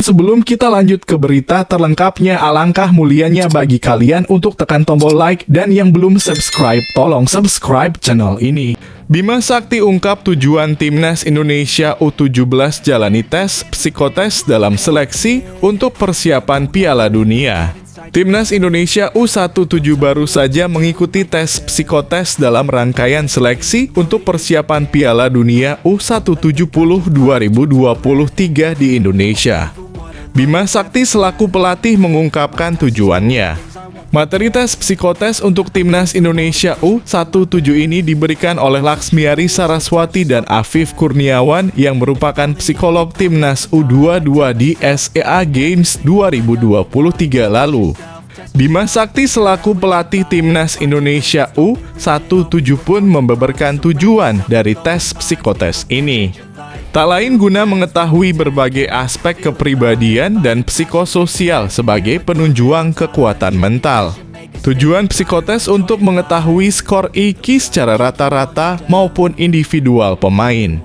Sebelum kita lanjut ke berita terlengkapnya, alangkah mulianya bagi kalian untuk tekan tombol like, dan yang belum subscribe, tolong subscribe channel ini. Bima Sakti ungkap tujuan Timnas Indonesia U17 jalani tes psikotes dalam seleksi untuk persiapan Piala Dunia. Timnas Indonesia U17 baru saja mengikuti tes psikotes dalam rangkaian seleksi untuk persiapan Piala Dunia U170 2023 di Indonesia. Bima Sakti selaku pelatih mengungkapkan tujuannya. Materi tes psikotes untuk Timnas Indonesia U17 ini diberikan oleh Laksmiari Saraswati dan Afif Kurniawan yang merupakan psikolog Timnas U22 di SEA Games 2023 lalu. Bima Sakti selaku pelatih Timnas Indonesia U17 pun membeberkan tujuan dari tes psikotes ini. Tak lain guna mengetahui berbagai aspek kepribadian dan psikososial sebagai penunjang kekuatan mental. Tujuan psikotes untuk mengetahui skor IQ secara rata-rata maupun individual pemain.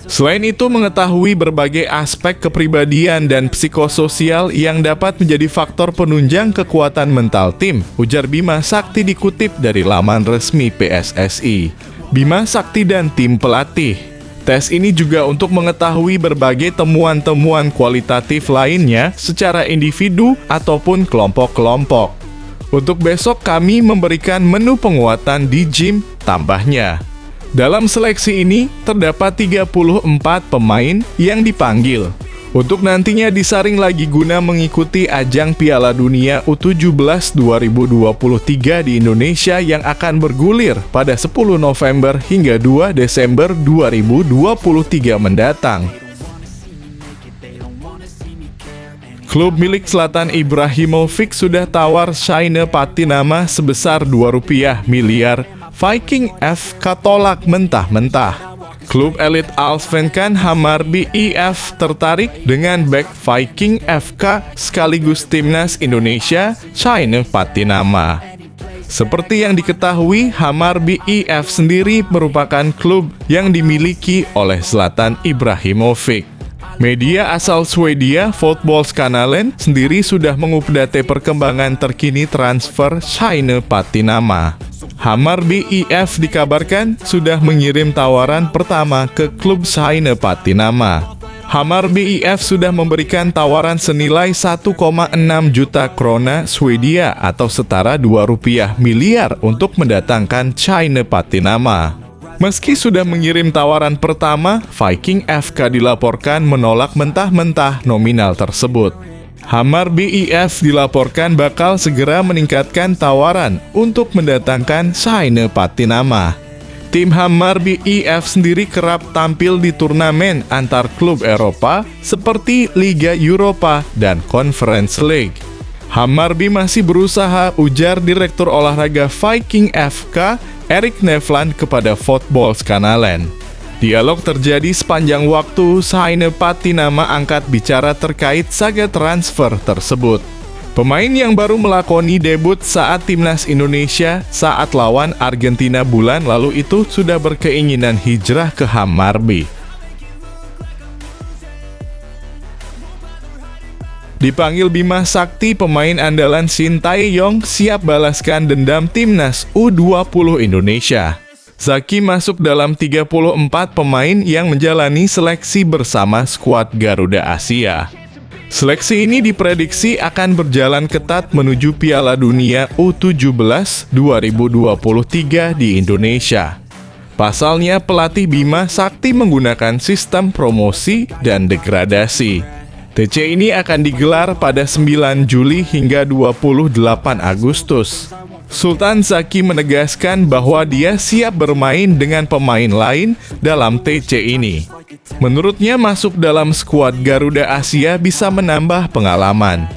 Selain itu, mengetahui berbagai aspek kepribadian dan psikososial yang dapat menjadi faktor penunjang kekuatan mental tim, ujar Bima Sakti dikutip dari laman resmi PSSI. Bima Sakti dan tim pelatih. Tes ini juga untuk mengetahui berbagai temuan-temuan kualitatif lainnya secara individu ataupun kelompok-kelompok. Untuk besok kami memberikan menu penguatan di gym, tambahnya. Dalam seleksi ini, terdapat 34 pemain yang dipanggil untuk nantinya disaring lagi guna mengikuti ajang Piala Dunia U17 2023 di Indonesia yang akan bergulir pada 10 November hingga 2 Desember 2023 mendatang. Klub milik Zlatan Ibrahimovic sudah tawar Shaine Patinama sebesar Rp2 miliar. Viking FK tolak mentah-mentah. Klub elit Allsvenskan Hammarby IF tertarik dengan bek Viking FK sekaligus Timnas Indonesia Shaine Patinama. Seperti yang diketahui, Hammarby IF sendiri merupakan klub yang dimiliki oleh Zlatan Ibrahimovic. Media asal Swedia Fotbollskanalen sendiri sudah mengupdate perkembangan terkini transfer Shaine Patinama. Hammarby IF dikabarkan sudah mengirim tawaran pertama ke klub Shaine Patinama. Hammarby IF sudah memberikan tawaran senilai 1,6 juta krona Swedia atau setara Rp2 miliar untuk mendatangkan Shaine Patinama. Meski sudah mengirim tawaran pertama, Viking FK dilaporkan menolak mentah-mentah nominal tersebut. Hammarby IF dilaporkan bakal segera meningkatkan tawaran untuk mendatangkan Shaine Patinama. Tim Hammarby IF sendiri kerap tampil di turnamen antar klub Eropa seperti Liga Eropa dan Conference League. Hammarby masih berusaha, ujar Direktur Olahraga Viking FK Erik Nevland kepada Fotbollskanalen. Dialog terjadi sepanjang waktu Shaine Patinama angkat bicara terkait saga transfer tersebut. Pemain yang baru melakoni debut saat Timnas Indonesia saat lawan Argentina bulan lalu itu sudah berkeinginan hijrah ke Hammarby. Dipanggil Bima Sakti, pemain andalan Shin Tae-yong siap balaskan dendam Timnas U20 Indonesia. Zaki masuk dalam 34 pemain yang menjalani seleksi bersama skuad Garuda Asia. Seleksi ini diprediksi akan berjalan ketat menuju Piala Dunia U17 2023 di Indonesia. Pasalnya, pelatih Bima Sakti menggunakan sistem promosi dan degradasi. TC ini akan digelar pada 9 Juli hingga 28 Agustus. Sultan Zaki menegaskan bahwa dia siap bermain dengan pemain lain dalam TC ini. Menurutnya, masuk dalam skuad Garuda Asia bisa menambah pengalaman.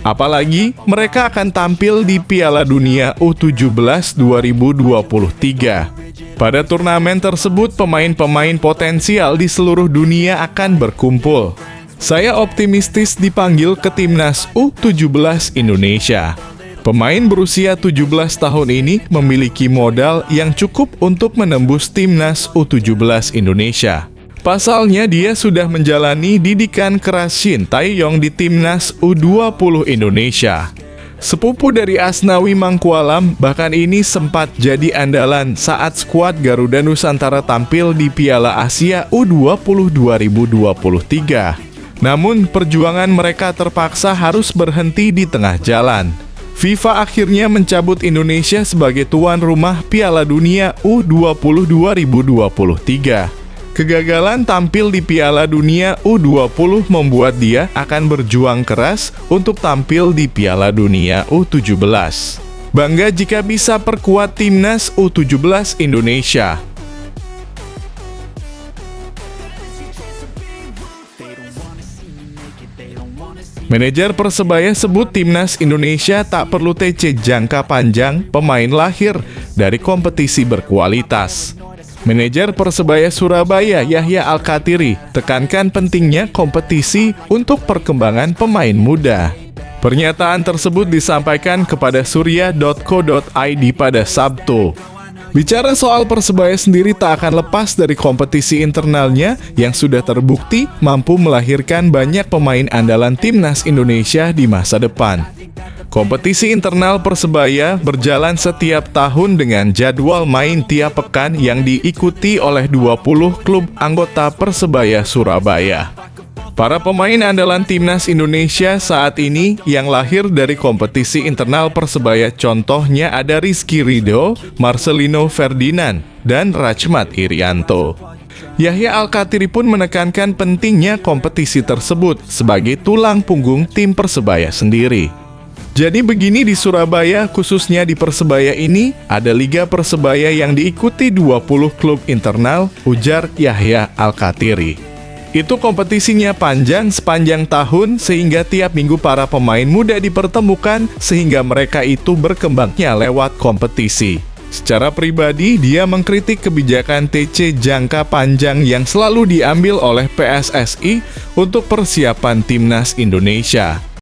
Apalagi mereka akan tampil di Piala Dunia U17 2023. Pada turnamen tersebut, pemain-pemain potensial di seluruh dunia akan berkumpul. Saya optimistis dipanggil ke Timnas U17 Indonesia. Pemain berusia 17 tahun ini memiliki modal yang cukup untuk menembus Timnas U17 Indonesia. Pasalnya dia sudah menjalani didikan keras Shin Tae-yong di timnas U20 Indonesia. Sepupu dari Asnawi Mangkualam, bahkan ini sempat jadi andalan saat skuad Garuda Nusantara tampil di Piala Asia U20 2023. Namun, perjuangan mereka terpaksa harus berhenti di tengah jalan. FIFA akhirnya mencabut Indonesia sebagai tuan rumah Piala Dunia U20 2023. Kegagalan tampil di Piala Dunia U20 membuat dia akan berjuang keras untuk tampil di Piala Dunia U17. Bangga jika bisa perkuat timnas U17 Indonesia. Manajer Persebaya sebut timnas Indonesia tak perlu TC jangka panjang pemain lahir dari kompetisi berkualitas. Manajer Persebaya Surabaya Yahya Al-Khathiri tekankan pentingnya kompetisi untuk perkembangan pemain muda. Pernyataan tersebut disampaikan kepada surya.co.id pada Sabtu. Bicara soal Persebaya sendiri tak akan lepas dari kompetisi internalnya yang sudah terbukti mampu melahirkan banyak pemain andalan timnas Indonesia di masa depan. Kompetisi internal Persebaya berjalan setiap tahun dengan jadwal main tiap pekan yang diikuti oleh 20 klub anggota Persebaya Surabaya. Para pemain andalan timnas Indonesia saat ini yang lahir dari kompetisi internal Persebaya contohnya ada Rizky Ridho, Marcelino Ferdinand, dan Rachmat Irianto. Yahya Al-Khathiri pun menekankan pentingnya kompetisi tersebut sebagai tulang punggung tim Persebaya sendiri. Jadi begini di Surabaya, khususnya di Persebaya ini, ada Liga Persebaya yang diikuti 20 klub internal, ujar Yahya Al-Khathiri. Itu kompetisinya panjang sepanjang tahun sehingga tiap minggu para pemain muda dipertemukan sehingga mereka itu berkembangnya lewat kompetisi. Secara pribadi, dia mengkritik kebijakan TC jangka panjang yang selalu diambil oleh PSSI untuk persiapan timnas Indonesia.